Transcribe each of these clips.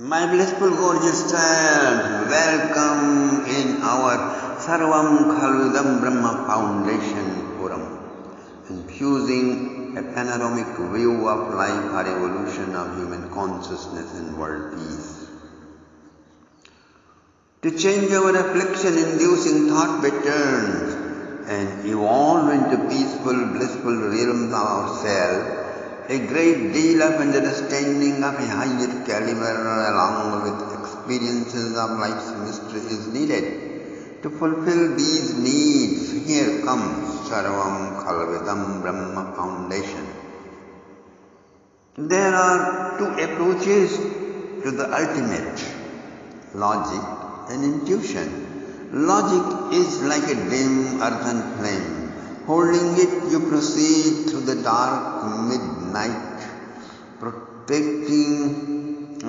My blissful gorgeous child, welcome in our Sarvam Khalvidam Bramha Foundation Forum, infusing a panoramic view of life or evolution of human consciousness and world peace. To change our affliction-inducing thought patterns and evolve into peaceful, blissful realms of ourselves, a great deal of understanding of a higher caliber along with experiences of life's mystery is needed. To fulfill these needs, here comes Sarvam Khalvidam Bramha Foundation. There are two approaches to the ultimate, logic and intuition. Logic is like a dim earthen flame. Holding it, you proceed through the dark midnight, protecting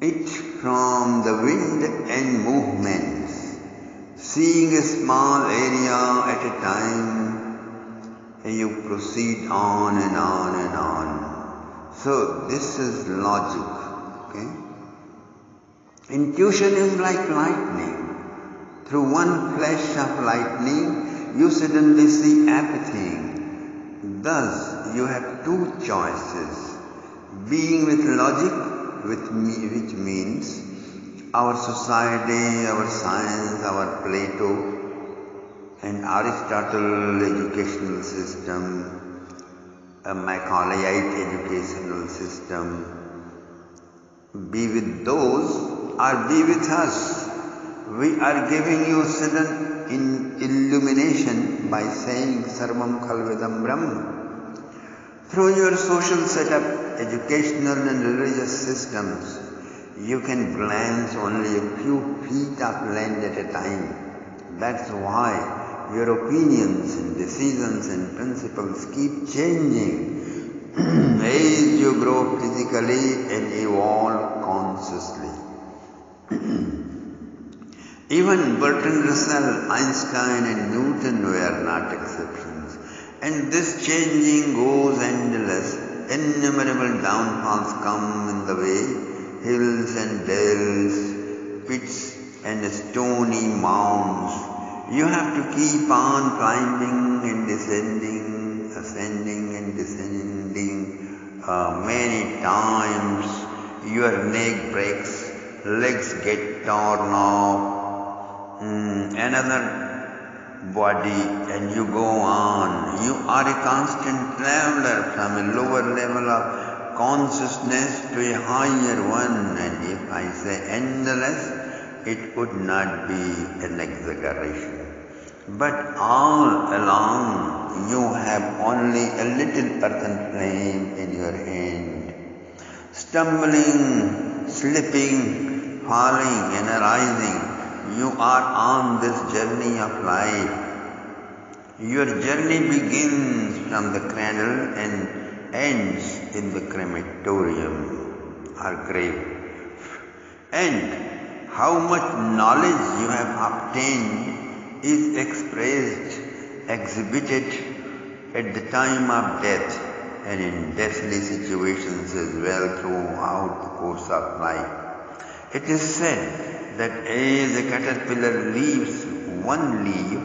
it from the wind and movements, seeing a small area at a time, and you proceed on and on and on. So this is logic. Okay? Intuition is like lightning. Through one flash of lightning, you suddenly see everything. Thus, you have two choices. Being with logic, which means our society, our science, our Plato and Aristotle educational system, a Macaulayite educational system. Be with those or be with us. We are giving you sudden illumination by saying Sarvam Khalvidam Bramha. Through your social setup, educational and religious systems, you can glance only a few feet of land at a time. That's why your opinions and decisions and principles keep changing as you grow physically and evolve consciously. Even Bertrand Russell, Einstein and Newton were not exceptions. And this changing goes endless. Innumerable downfalls come in the way, hills and dales, pits and stony mounds. You have to keep on climbing and descending, ascending and descending many times. Your neck breaks, legs get torn off, another body, and you go on. You are a constant traveler from a lower level of consciousness to a higher one, and if I say endless, it would not be an exaggeration. But all along you have only a little earthen flame in your hand. Stumbling, slipping, falling and arising, you are on this journey of life. Your journey begins from the cradle and ends in the crematorium or grave. And how much knowledge you have obtained is expressed, exhibited at the time of death and in deathly situations as well throughout the course of life. It is said that as a caterpillar leaves one leaf,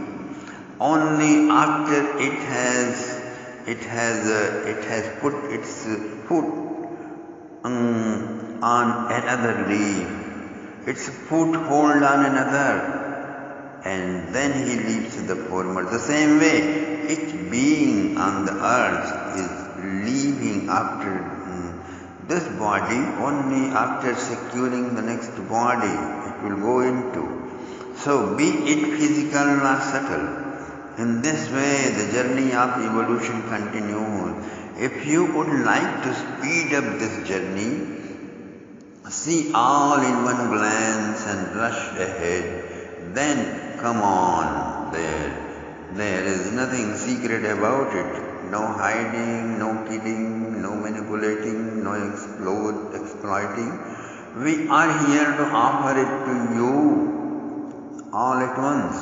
only after it has put its foot on another leaf, its foothold on another, and then he leaves the former. The same way, each being on the earth is leaving after this body only after securing the next body it will go into. So be it physical or subtle, in this way the journey of evolution continues. If you would like to speed up this journey, see all in one glance and rush ahead, then come on there. There is nothing secret about it. No hiding, no kidding, no manipulating, no exploiting. We are here to offer it to you all at once.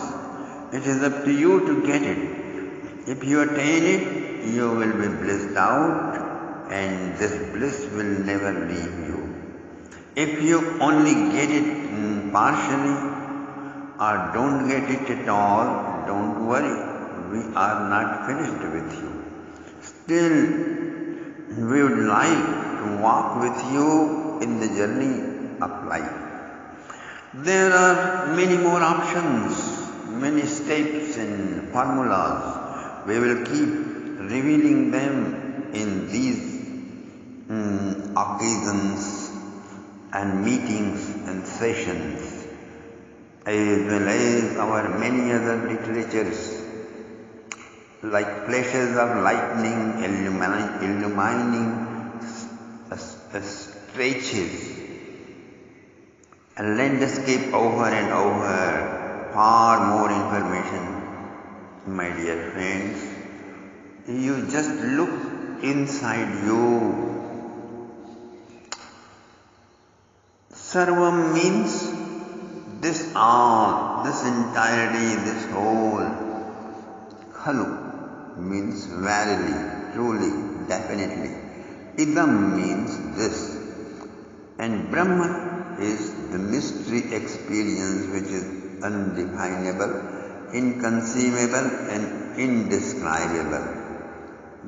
It is up to you to get it. If you attain it, you will be blissed out, and this bliss will never leave you. If you only get it partially or don't get it at all, don't worry. We are not finished with you. Still, we would like to walk with you in the journey of life. There are many more options, many steps and formulas. We will keep revealing them in these occasions and meetings and sessions, as well as our many other literatures like flashes of lightning illumining stretches, a landscape over and over, far more information. My dear friends, you just look inside you. Sarvam means this all, this entirety, this whole. Khalu means verily, truly, definitely. Idam means this. And Brahma is the mystery experience which is undefinable, inconceivable and indescribable.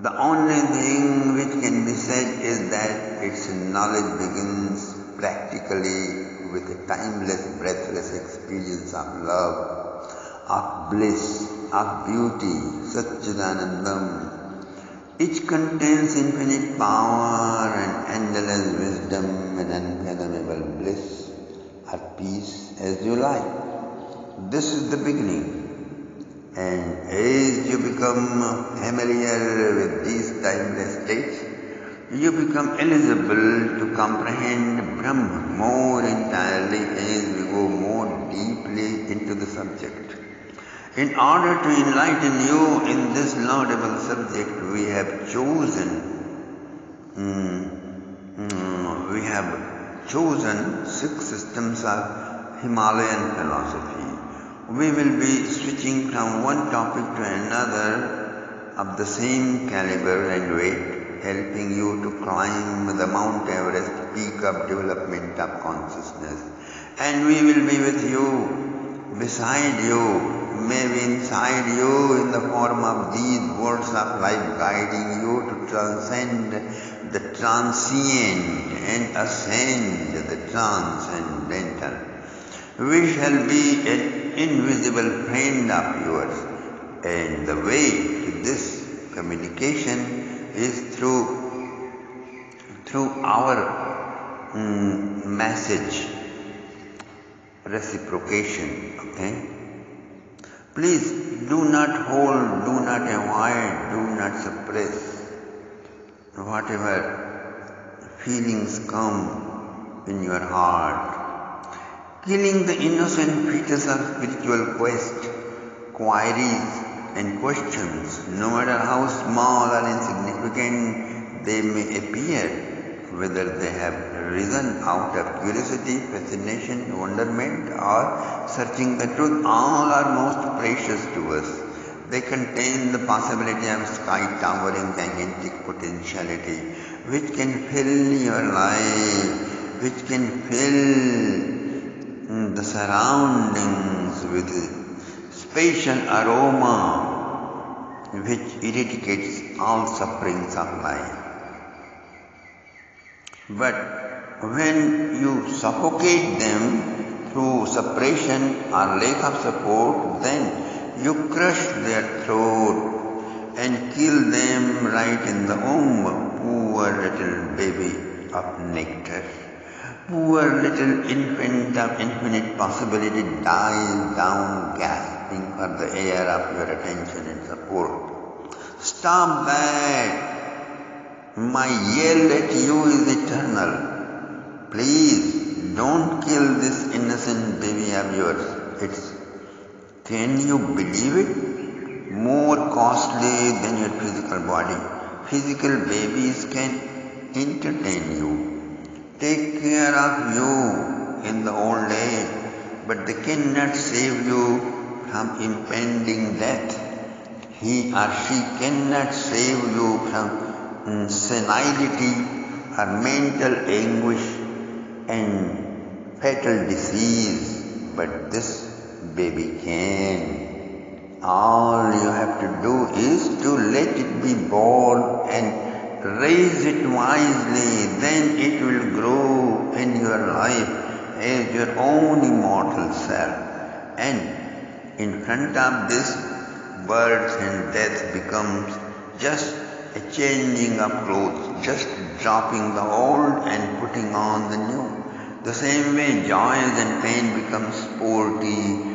The only thing which can be said is that its knowledge begins practically with a timeless, breathless experience of love, of bliss, of beauty, Satchidanandam. Each contains infinite power and endless wisdom and unfathomable bliss or peace, as you like. This is the beginning. And as you become familiar with these timeless states, you become eligible to comprehend Brahma more entirely as we go more deeply into the subject. In order to enlighten you in this laudable subject, we have chosen 6 systems of Himalayan philosophy. We will be switching from one topic to another of the same caliber and weight, helping you to climb the Mount Everest peak of development of consciousness. And we will be with you, beside you, maybe inside you in the form of these words of life, guiding you to transcend the transient and ascend the transcendental. We shall be an invisible friend of yours, and the way to this communication is through our message reciprocation. Okay? Please do not hold, do not avoid, do not suppress whatever feelings come in your heart. Killing the innocent fetus of spiritual quest, queries and questions, no matter how small or insignificant they may appear, whether they have risen out of curiosity, fascination, wonderment, or searching the truth, all are most precious to us. They contain the possibility of sky-towering gigantic potentiality, which can fill your life, which can fill the surroundings with a spatial aroma which eradicates all sufferings of life. But when you suffocate them through suppression or lack of support, then you crush their throat and kill them right in the womb. Poor little baby of nectar. Poor little infant of infinite possibility dies down gasping for the air of your attention and support. Stop that! My yell at you is eternal. Please don't kill this innocent baby of yours. Can you believe it? More costly than your physical body. Physical babies can entertain you, take care of you in the old age, but they cannot save you from impending death. He or she cannot save you from senility or mental anguish and fatal disease, but this baby can. All you have to do is to let it be born and raise it wisely, then it will grow in your life as your own immortal self. And in front of this, birth and death becomes just a changing of clothes, just dropping the old and putting on the new. The same way joys and pain become sporty,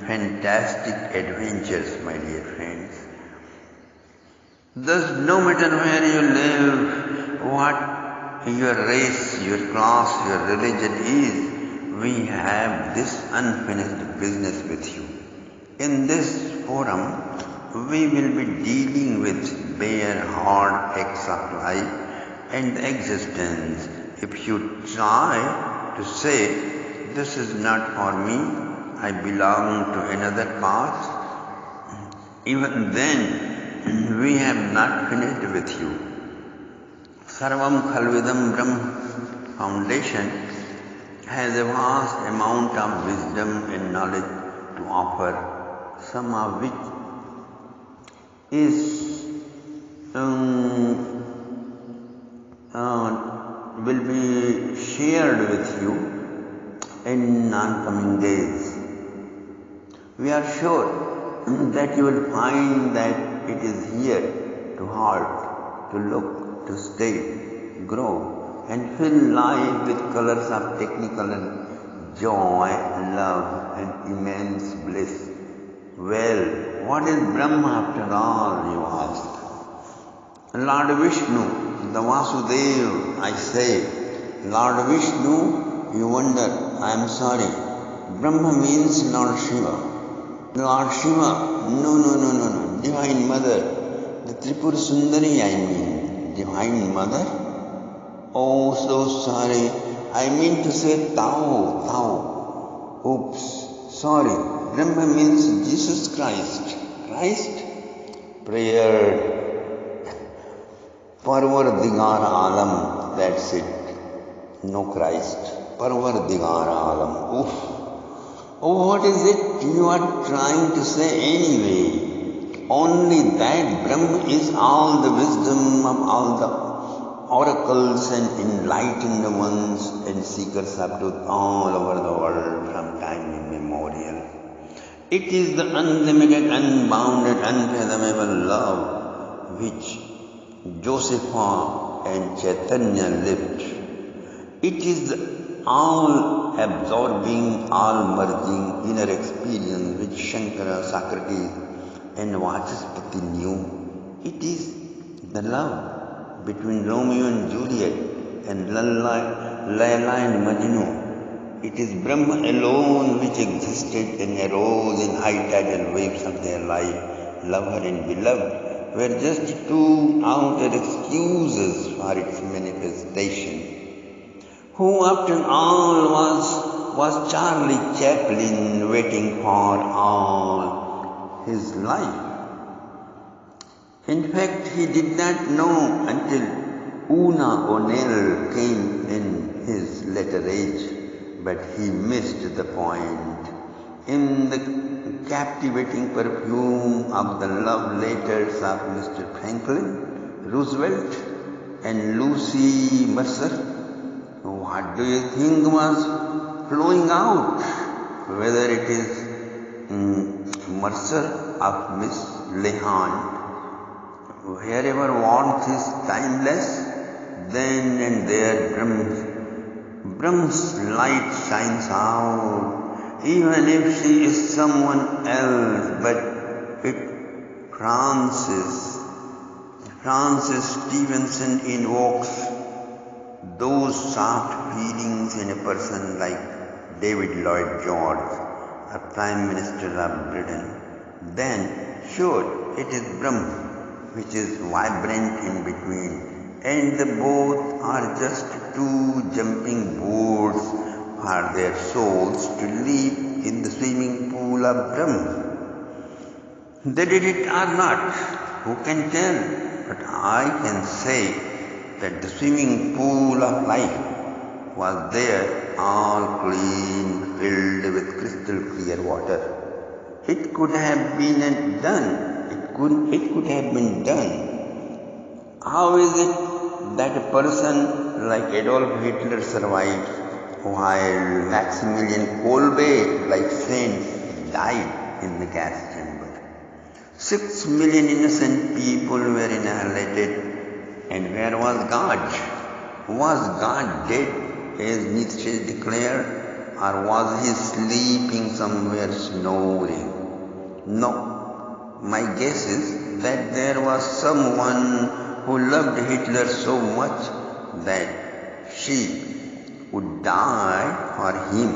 fantastic adventures, my dear friends. Thus, no matter where you live, what your race, your class, your religion is, we have this unfinished business with you. In this forum, we will be dealing with bare, hard facts of life and existence. If you try to say, this is not for me, I belong to another path, even then we have not finished with you. Sarvam Khalvidam Bramha Foundation has a vast amount of wisdom and knowledge to offer, some of which will be shared with you in non-coming days. We are sure that you will find that it is here to halt, to look, to stay, grow, and fill life with colors of technical and joy, love, and immense bliss. Well, what is Brahma after all, you ask? Lord Vishnu, the Vasudeva, I say. Lord Vishnu, you wonder, I am sorry. Brahma means Lord Shiva. Lord Shiva, no, Divine Mother. The Tripura Sundari, I mean. Divine Mother? Oh, so sorry. I mean to say Thou. Oops, sorry. Brahma means Jesus Christ. Christ? Prayer. Parvardigar Alam. That's it. No Christ. Parvardigar Alam. Oof. Oh, what is it you are trying to say anyway? Only that Brahma is all the wisdom of all the oracles and enlightened ones and seekers of truth all over the world from time immemorial. It is the unlimited, unbounded, unfathomable love which Josepha and Chaitanya lived. It is the all-absorbing, all-merging inner experience which Shankara, Socrates and Vachaspati knew. It is the love between Romeo and Juliet and Layla and Majnun. It is Brahma alone which existed and arose in high tidal waves of their life. Lover and beloved were just two outer excuses for its manifestation. Who after all was Charlie Chaplin waiting for all his life? In fact, he did not know until Una O'Neill came in his later age, but he missed the point. In the captivating perfume of the love letters of Mr. Franklin Roosevelt and Lucy Mercer, what do you think was flowing out? Whether it is Mercer of Miss Lehan, wherever warmth is timeless, then and there Brahma's light shines out, even if she is someone else. But if Francis Stevenson invokes those soft feelings in a person like David Lloyd George, a Prime Minister of Britain, then sure it is Brahma which is vibrant in between, and the both are just two jumping boards for their souls to leap in the swimming pool of Brahma. They did it or not, who can tell? But I can say that the swimming pool of life was there, all clean, filled with crystal clear water. It could have been done. It could have been done. How is it that a person like Adolf Hitler survived while Maximilian Kolbe, like saints, died in the gas chamber? 6 million innocent people were annihilated. And where was God? Was God dead, as Nietzsche declared, or was he sleeping somewhere snoring? No. My guess is that there was someone who loved Hitler so much that she would die for him,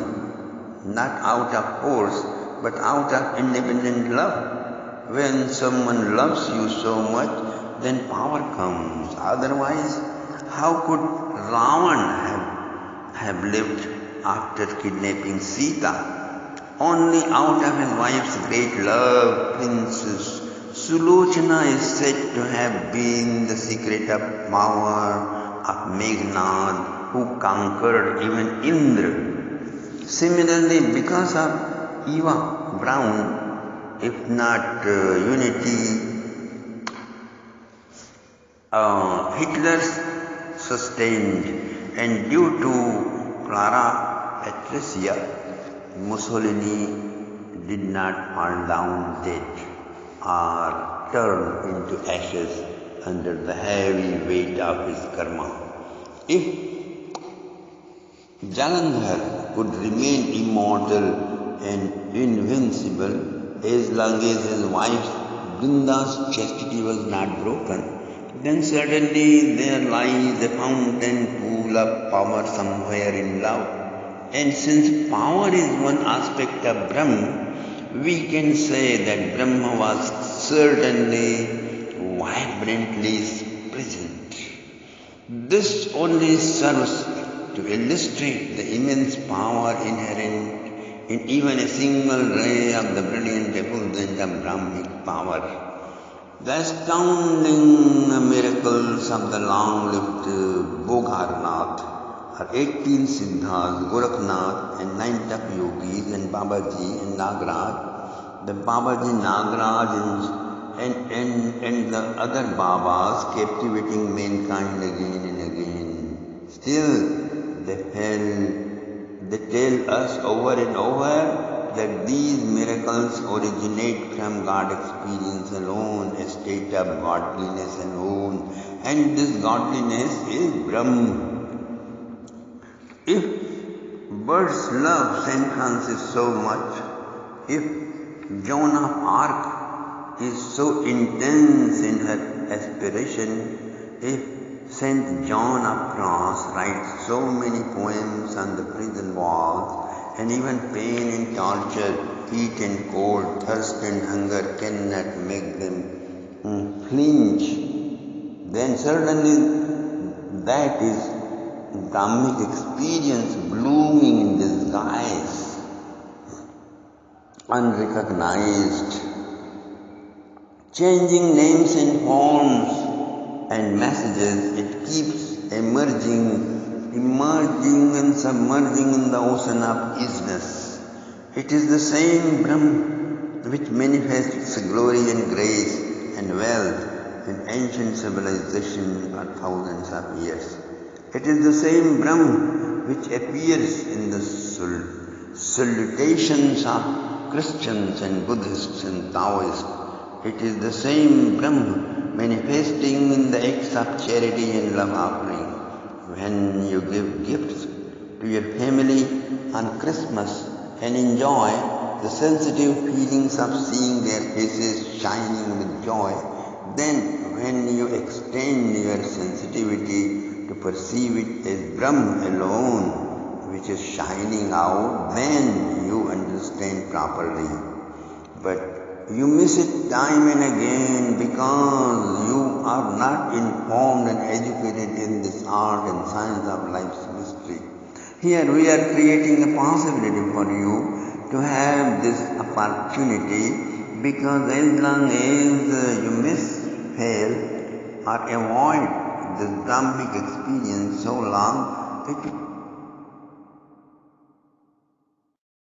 not out of force, but out of independent love. When someone loves you so much, then power comes. Otherwise, how could Ravan have lived after kidnapping Sita? Only out of his wife's great love, Princess Sulochana is said to have been the secret of power of Meghnad, who conquered even Indra. Similarly, because of Eva Braun, if not unity, Hitler sustained, and due to Clara Patricia, Mussolini did not fall down dead or turn into ashes under the heavy weight of his karma. If Jalandhar could remain immortal and invincible as long as his wife Brinda's chastity was not broken, then certainly there lies a fountain pool of power somewhere in love. And since power is one aspect of Brahma, we can say that Brahma was certainly vibrantly present. This only serves to illustrate the immense power inherent in even a single ray of the brilliant effulgence of Brahmic power. The astounding miracles of the long-lived Bogharnath, or 18 Siddhas, Gorakhnath and 9 tap yogis and Babaji and Nagraj, the Babaji, Nagraj and the other Babas captivating mankind again and again. Still, they tell us over and over that these miracles originate from God experience alone, a state of godliness alone, and this godliness is Brahma. If birds love Saint Francis so much, if Joan of Arc is so intense in her aspiration, if Saint John of Cross writes so many poems on the prison walls, and even pain and torture, heat and cold, thirst and hunger cannot make them flinch, then certainly that is Brahmic experience blooming in disguise, unrecognized, changing names and forms and messages. It keeps emerging and submerging in the ocean of isness. It is the same Brahma which manifests its glory and grace and wealth in ancient civilization for thousands of years. It is the same Brahma which appears in the salutations of Christians and Buddhists and Taoists. It is the same Brahma manifesting in the acts of charity and love offering. When you give gifts to your family on Christmas and enjoy the sensitive feelings of seeing their faces shining with joy, then when you extend your sensitivity to perceive it as Brahma alone, which is shining out, then you understand properly. But you miss it time and again because you are not informed and educated in this art and science of life's mystery. Here we are creating a possibility for you to have this opportunity, because as long as you miss, fail or avoid this Brahmic experience so long, it